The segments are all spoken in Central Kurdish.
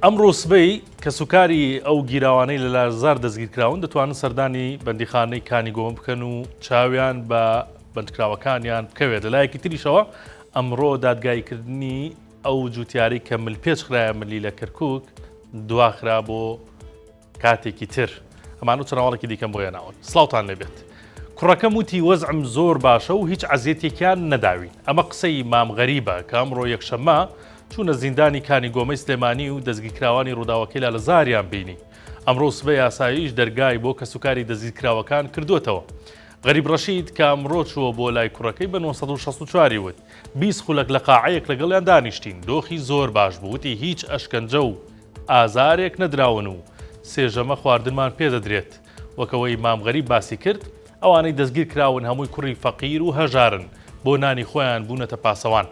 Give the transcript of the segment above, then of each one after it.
ئەمڕۆ سبەی کە سوکاری ئەو گیراوانەی لە لارزار دەستگیرکراون دەتوانن سەردانی بەندیخانەی کانی گۆمە بکەن و چاویان بە بەندکراوەکانیان بکەوێت. لەلایەکی تریشەوە ئەمڕۆ دادگایکردنی ئەو جوتیاری کە ملپێچ خرایە ملی لە کەرکووک دواخرا بۆ کاتێکی تر. ئەمان و چناوەڵێکی دیکەم بۆ هێناون. سڵاوتان لێبێت. کوڕەکەم وتی وەزعم زۆر باشە و هیچ عەزیەتێکیان نەداوین. ئەمە قسەی مام غەریبە کە ئەمڕۆ یەکشەممە چوونە زیندانی کانی گۆمەی سلێمانی و دەستگیرکراوانی ڕووداوەکەی لە زاریان بینی. ئەمڕۆ سبەی یاساییش دەرگای بۆ کە سوکاری دەستگیرکراوەکان کردوێتەوە. غەریب ڕەشید کە ئەمڕۆ چووە بۆ لای کوڕەکەی بە 1964 وت 20 خولەک لە قاعەیەک لەگەڵیان دانیشتین. دۆخی زۆر باش بوو، وتی هیچ ئەشکەنجە و ئازارێک نەدراون و سێژەمە خواردنمان پێدەدرێت. وەکەوەی مام غەریب باسی کرد، ئەوانەی دەستگیر کراون هەمووی کوڕی فەقیر و هەژارن بۆ نانی خۆیان بوونەتە پاسەوان.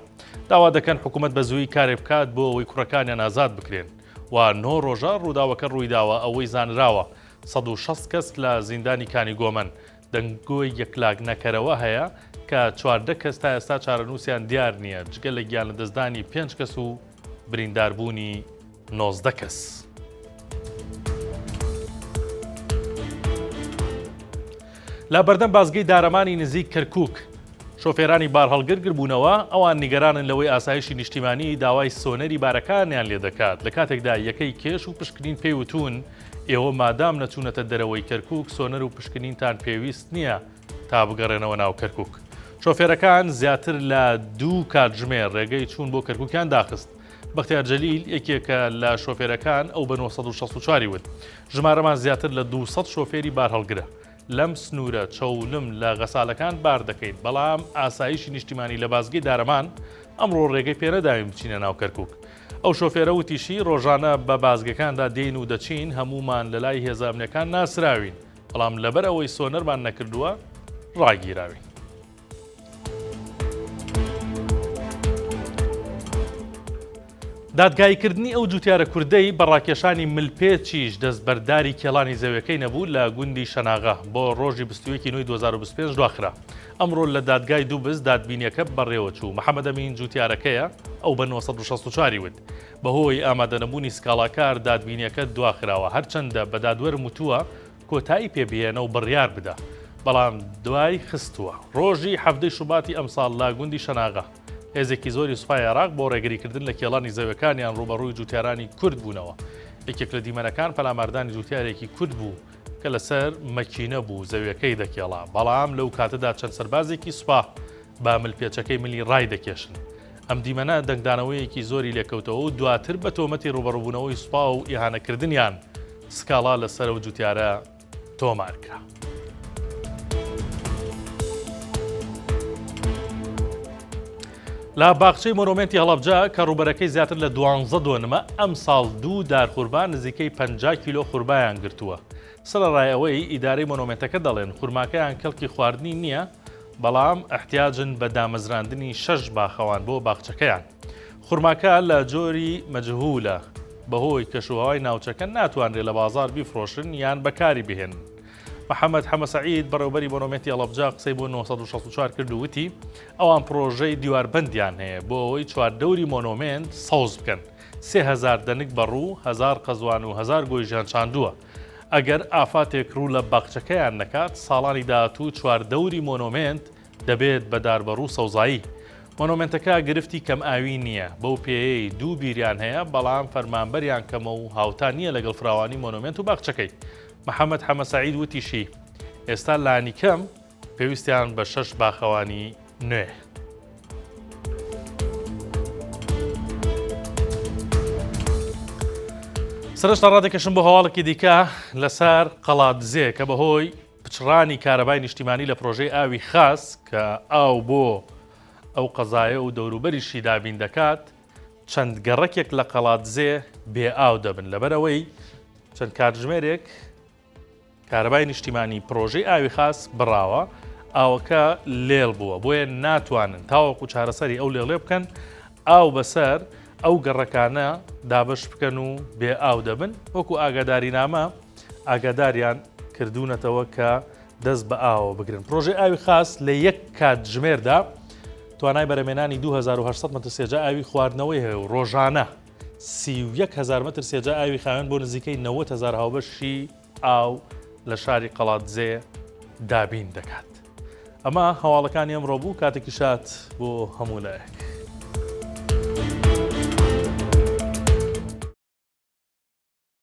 داوا دەکەن حکوومەت بە زووی کارێ بکات بۆ ئەوەی کوڕەکانیان ئازاد بکرێن. و 9 ڕۆژە ڕووداوەکە ڕوویداوە ئەوەی زانراوە 160 کەس لە زیندانی کانی گۆمەن. دەنگۆی یەکلاک نەکەرەوە هەیە کە 14 کەس تا ئێستا چارەنووسیان دیار نییە جگە لە گیان لە دەستدانی 5 کەس و برینداربوونی 19 کەس. لا بەردەم بازگەی دارەمانی نزیک کەرکووک شۆفێرانی بار هەڵگرگر بوونەوە ئەوان نیگەرانن لەوەی ئاسایشی نیشتیمانی داوای سۆنەری بارەکانیان لێ دەکات. لە کاتێکدا یەکەی کێش و پشکنین پێی وتون ئێوە مادام نەچوونەتە دەرەوەی کەرکووک سۆنەر و پشکنینتان پێویست نییە تا بگەڕێنەوە ناو کەرکووک. شۆفێرەکان زیاتر لە 2 کاتژمێر ڕێگەی چوون بۆ کەرکووکیان داخست. بەختیار جەلیل یەکێکە لە شۆفێرەکان ئەو بە 1964 وت ژمارەمان زیاتر لە 200 شۆفێری بار هەڵگرە. لەم سنوورە چەولم لە غەسالەکان بار دەکەین، بەڵام ئاسایشی نیشتیمانی لە بازگەی دارەمان ئەمڕۆ ڕێگەی پێنەداوین بچینە ناو کەرکووک. ئەو شۆفێرە وتیشی ڕۆژانە بە بازگەکاندا دێن و دەچین هەمومان لە لای هێزە ئەمنیەکان ناسراوین، بەڵام لەبەر ئەوەی سۆنەرمان نەکردووە ڕاگیراوین. دادگایکردنی ئەو جوتیارە کوردەی بە ڕاکێشانی ملپێچیش دەستبەرداری کێڵانی زەویەکەی نەبوو لە گوندی شەناغا بۆ ڕۆژی 21 نوێی 2025 دواخرا. ئەمڕۆ لە دادگای دووبز دادبینیەکە بەڕێوە چوو. محەممەد ئەمین جوتیارەکەیە ئەو بە 1964 وت بەهۆی ئامادەنەبوونی سکاڵاکار دادبینیەکە دواخراوە، هەرچەندە بە دادوەرم وتووە کۆتایی پێبێنە و بڕیار بدە، بەڵام دوای خستووە. ڕۆژی 7 شوباتی ئەمساڵ لا گوندی شەناغا هێزێکی زۆری سوپای عێراق بۆ ڕێگریکردن لە کێڵانی زەویەکانیان ڕوبەڕووی جوتیارانی کورد بوونەوە. یەکێک لە دیمەنەکان پەلاماردانی جوتیارێکی کورد بوو کە لەسەر مەکینە بوو زەویەکەی دەکێڵا، بەڵام لەو کاتەدا چەند سەربازێکی سوپا با ملپێچەکەی ملی ڕای دەکێشن. ئەم دیمەنە دەنگدانەوەیەکی زۆری لێکەوتەوە و دواتر بە تۆمەتی ڕوبەڕووبوونەوەی سوپا و ئیهانەکردنیان سکاڵا لەسەر ئەو جوتیارە تۆمارکرا. لا باخچەی مۆنۆمنتی هەڵەبجە کە ڕوبەرەکەی زیاتر لە 12 دۆنمە ئەم ساڵ 2 دارخوربان نزیکەی 50 کیلۆ خوربایان گرتووە. سەرڕایەوەی ئیدارەی مۆنۆمنتەکە دەڵێن خورماکەیان کەڵکی خواردنی نییە، بەڵام احتیاجن بە دامەزراندنی 6 باخەوان بۆ باخچەکەیان. خورماکە لە جۆری مەجهولە، بەهۆی کەشوهەوای ناوچەکە ناتوانرێت لە بازار بیفرۆشن یان بەکاری بهێن. محەممەد حەمە سەعید بەڕێوەبەری مۆنۆمنتی هەڵەبجە قسەی بۆ 1964 کرد و وتی ئەوان پرۆژەی دیواربەندیان هەیە بۆ ئەوەی چواردەوری مۆنۆمنت سەوز بکەن. 3000 دەنگ بەڕوو، 1000 قەزوان و 1000 گۆیژیان چاندووە. ئەگەر ئافاتێک ڕوو لە باخچەکەیان نەکات ساڵانی داهاتوو چواردەوری مۆنۆمنت دەبێت بەدار بەڕوو سەوزایی. مۆنۆمنتەکە گرفتی کەم ئاوی نییە، بەو پێیەی 2 بیریان هەیە، بەڵام فەرمانبەریان کەمە و هاوتا نییە لەگەڵ فراوانی مۆنۆمنت و باخچەکەی. محەممەد حەمە سەعید وتیشی ئێستا لانی کەم پێویستیان بە 6 باخەوانی نوێ. سەرشتا ڕادێکەشم بۆ هەواڵێکی دیکە لەسەر قەڵاتدزێ کە بەهۆی پچڕانی کارەبای نیشتیمانی لە پرۆژەی ئاوی خاص کە ئاو بۆ ئەو قەزایە و دەوروبەریشی دابین دەکات چەند گەڕەکێک لە قەڵاتدزێ بێ ئاو دەبن. لەبەرەوەی چەند کاتژمێرێک کارەبای نیشتیمانی پرۆژەی ئاوی خاص بڕاوە، ئاوەکە لێڵ بووە، بۆیە ناتوانن تاوەکو چارەسەری ئەو لێڵێ بکەن ئاو بەسەر ئەو گەڕەکانە دابش بکەن و بێ ئاو دەبن. وەکو ئاگادارینامە ئاگاداریان کردوونەتەوە کە دەست بە ئاوە بگرن. پرۆژەی ئاوی خاص لە 1 کاتژمێردا توانای بەرەمێنانی 2800 مەترسێجا ئاوی خواردنەوەی هەیە و ڕۆژانە 31,000 متر سێجا ئاوی خاوێن بۆ نزیکەی 90,000 هاوبەشی ئاو لە شاری قەڵاتجێ دابین دەکات. ئەمە هەواڵەکانی ئەمڕۆ بوو، کاتێکی شات بۆ هەموو لایەک.